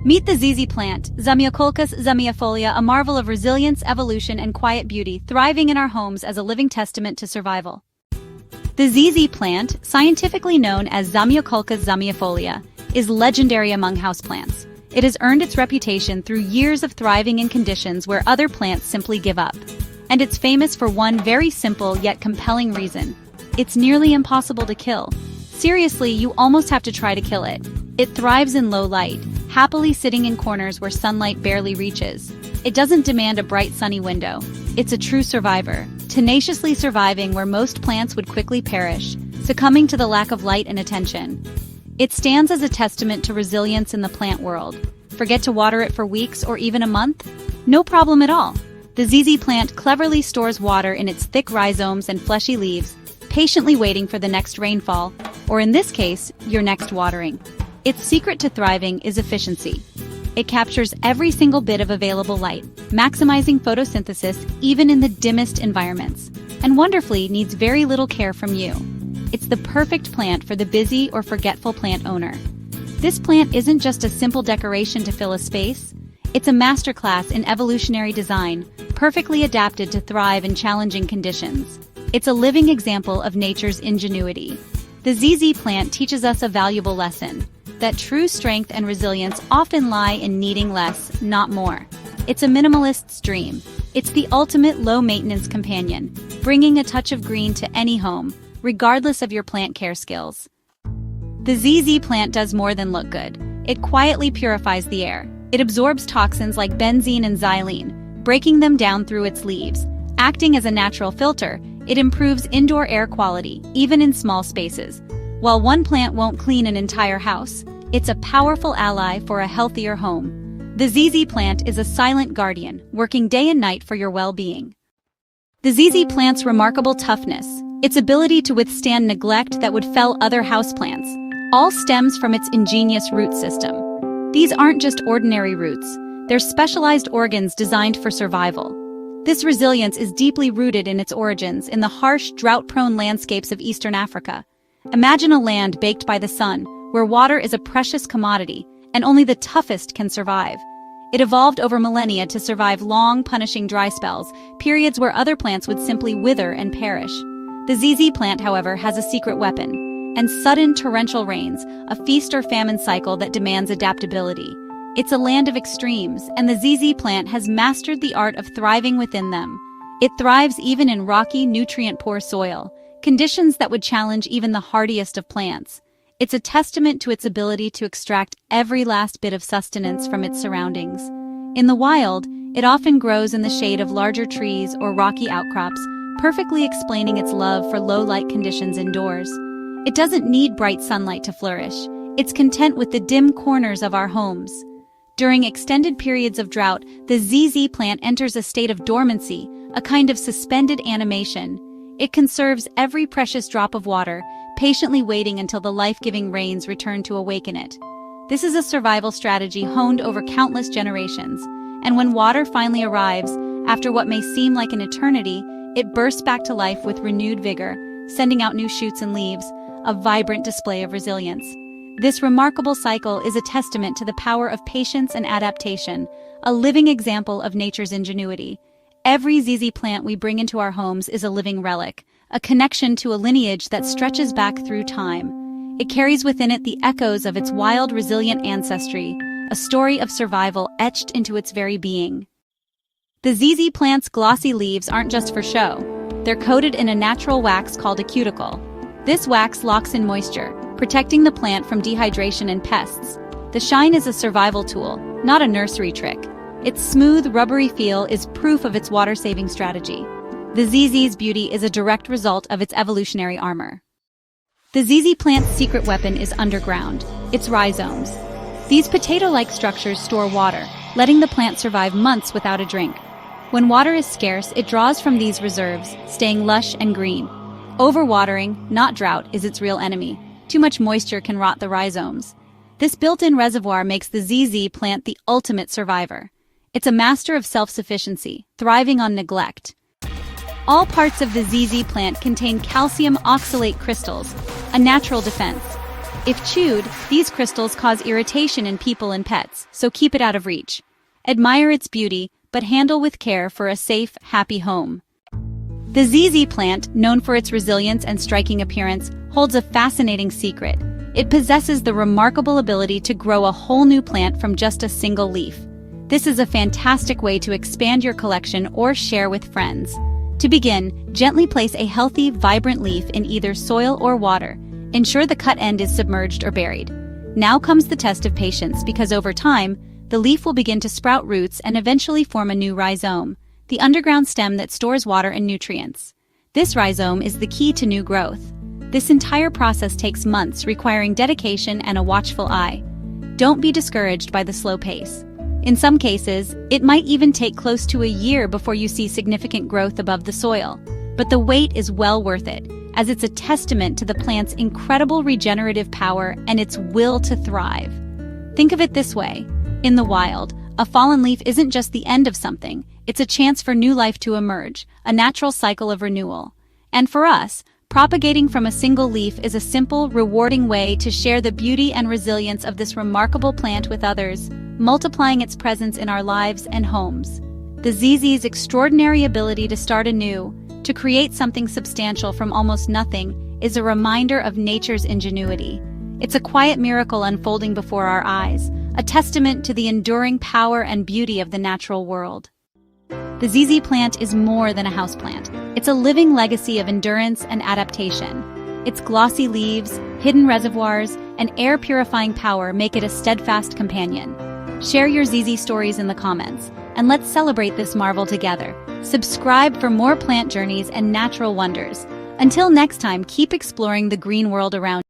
Meet the ZZ plant, Zamioculcas zamiifolia, a marvel of resilience, evolution, and quiet beauty, thriving in our homes as a living testament to survival. The ZZ plant, scientifically known as Zamioculcas zamiifolia, is legendary among houseplants. It has earned its reputation through years of thriving in conditions where other plants simply give up. And it's famous for one very simple yet compelling reason. It's nearly impossible to kill. Seriously, you almost have to try to kill it. It thrives in low light, happily sitting in corners where sunlight barely reaches. It doesn't demand a bright sunny window. It's a true survivor, tenaciously surviving where most plants would quickly perish, succumbing to the lack of light and attention. It stands as a testament to resilience in the plant world. Forget to water it for weeks or even a month? No problem at all. The ZZ plant cleverly stores water in its thick rhizomes and fleshy leaves, patiently waiting for the next rainfall, or in this case, your next watering. Its secret to thriving is efficiency. It captures every single bit of available light, maximizing photosynthesis even in the dimmest environments, and wonderfully needs very little care from you. It's the perfect plant for the busy or forgetful plant owner. This plant isn't just a simple decoration to fill a space. It's a masterclass in evolutionary design, perfectly adapted to thrive in challenging conditions. It's a living example of nature's ingenuity. The ZZ plant teaches us a valuable lesson, that true strength and resilience often lie in needing less, not more. It's a minimalist's dream. It's the ultimate low-maintenance companion, bringing a touch of green to any home, regardless of your plant care skills. The ZZ plant does more than look good. It quietly purifies the air. It absorbs toxins like benzene and xylene, breaking them down through its leaves. Acting as a natural filter, it improves indoor air quality, even in small spaces. While one plant won't clean an entire house, it's a powerful ally for a healthier home. The ZZ plant is a silent guardian, working day and night for your well-being. The ZZ plant's remarkable toughness, its ability to withstand neglect that would fell other houseplants, all stems from its ingenious root system. These aren't just ordinary roots, they're specialized organs designed for survival. This resilience is deeply rooted in its origins in the harsh, drought-prone landscapes of Eastern Africa. Imagine a land baked by the sun, where water is a precious commodity, and only the toughest can survive. It evolved over millennia to survive long, punishing dry spells, periods where other plants would simply wither and perish. The ZZ plant, however, has a secret weapon, and sudden torrential rains, a feast or famine cycle that demands adaptability. It's a land of extremes, and the ZZ plant has mastered the art of thriving within them. It thrives even in rocky, nutrient-poor soil, conditions that would challenge even the hardiest of plants. It's a testament to its ability to extract every last bit of sustenance from its surroundings. In the wild, it often grows in the shade of larger trees or rocky outcrops, perfectly explaining its love for low-light conditions indoors. It doesn't need bright sunlight to flourish. It's content with the dim corners of our homes. During extended periods of drought, the ZZ plant enters a state of dormancy, a kind of suspended animation. It conserves every precious drop of water, patiently waiting until the life-giving rains return to awaken it. This is a survival strategy honed over countless generations, and when water finally arrives, after what may seem like an eternity, it bursts back to life with renewed vigor, sending out new shoots and leaves, a vibrant display of resilience. This remarkable cycle is a testament to the power of patience and adaptation, a living example of nature's ingenuity. Every ZZ plant we bring into our homes is a living relic, a connection to a lineage that stretches back through time. It carries within it the echoes of its wild, resilient ancestry, a story of survival etched into its very being. The ZZ plant's glossy leaves aren't just for show. They're coated in a natural wax called a cuticle. This wax locks in moisture, protecting the plant from dehydration and pests. The shine is a survival tool, not a nursery trick. Its smooth, rubbery feel is proof of its water-saving strategy. The ZZ's beauty is a direct result of its evolutionary armor. The ZZ plant's secret weapon is underground, its rhizomes. These potato-like structures store water, letting the plant survive months without a drink. When water is scarce, it draws from these reserves, staying lush and green. Overwatering, not drought, is its real enemy. Too much moisture can rot the rhizomes. This built-in reservoir makes the ZZ plant the ultimate survivor. It's a master of self-sufficiency, thriving on neglect. All parts of the ZZ plant contain calcium oxalate crystals, a natural defense. If chewed, these crystals cause irritation in people and pets, so keep it out of reach. Admire its beauty, but handle with care for a safe, happy home. The ZZ plant, known for its resilience and striking appearance, holds a fascinating secret. It possesses the remarkable ability to grow a whole new plant from just a single leaf. This is a fantastic way to expand your collection or share with friends. To begin, gently place a healthy, vibrant leaf in either soil or water. Ensure the cut end is submerged or buried. Now comes the test of patience, because over time, the leaf will begin to sprout roots and eventually form a new rhizome, the underground stem that stores water and nutrients. This rhizome is the key to new growth. This entire process takes months, requiring dedication and a watchful eye. Don't be discouraged by the slow pace. In some cases, it might even take close to a year before you see significant growth above the soil. But the wait is well worth it, as it's a testament to the plant's incredible regenerative power and its will to thrive. Think of it this way. In the wild, a fallen leaf isn't just the end of something, it's a chance for new life to emerge, a natural cycle of renewal. And for us, propagating from a single leaf is a simple, rewarding way to share the beauty and resilience of this remarkable plant with others, multiplying its presence in our lives and homes. The ZZ's extraordinary ability to start anew, to create something substantial from almost nothing, is a reminder of nature's ingenuity. It's a quiet miracle unfolding before our eyes, a testament to the enduring power and beauty of the natural world. The ZZ plant is more than a houseplant. It's a living legacy of endurance and adaptation. Its glossy leaves, hidden reservoirs, and air-purifying power make it a steadfast companion. Share your ZZ stories in the comments, and let's celebrate this marvel together. Subscribe for more plant journeys and natural wonders. Until next time, keep exploring the green world around you.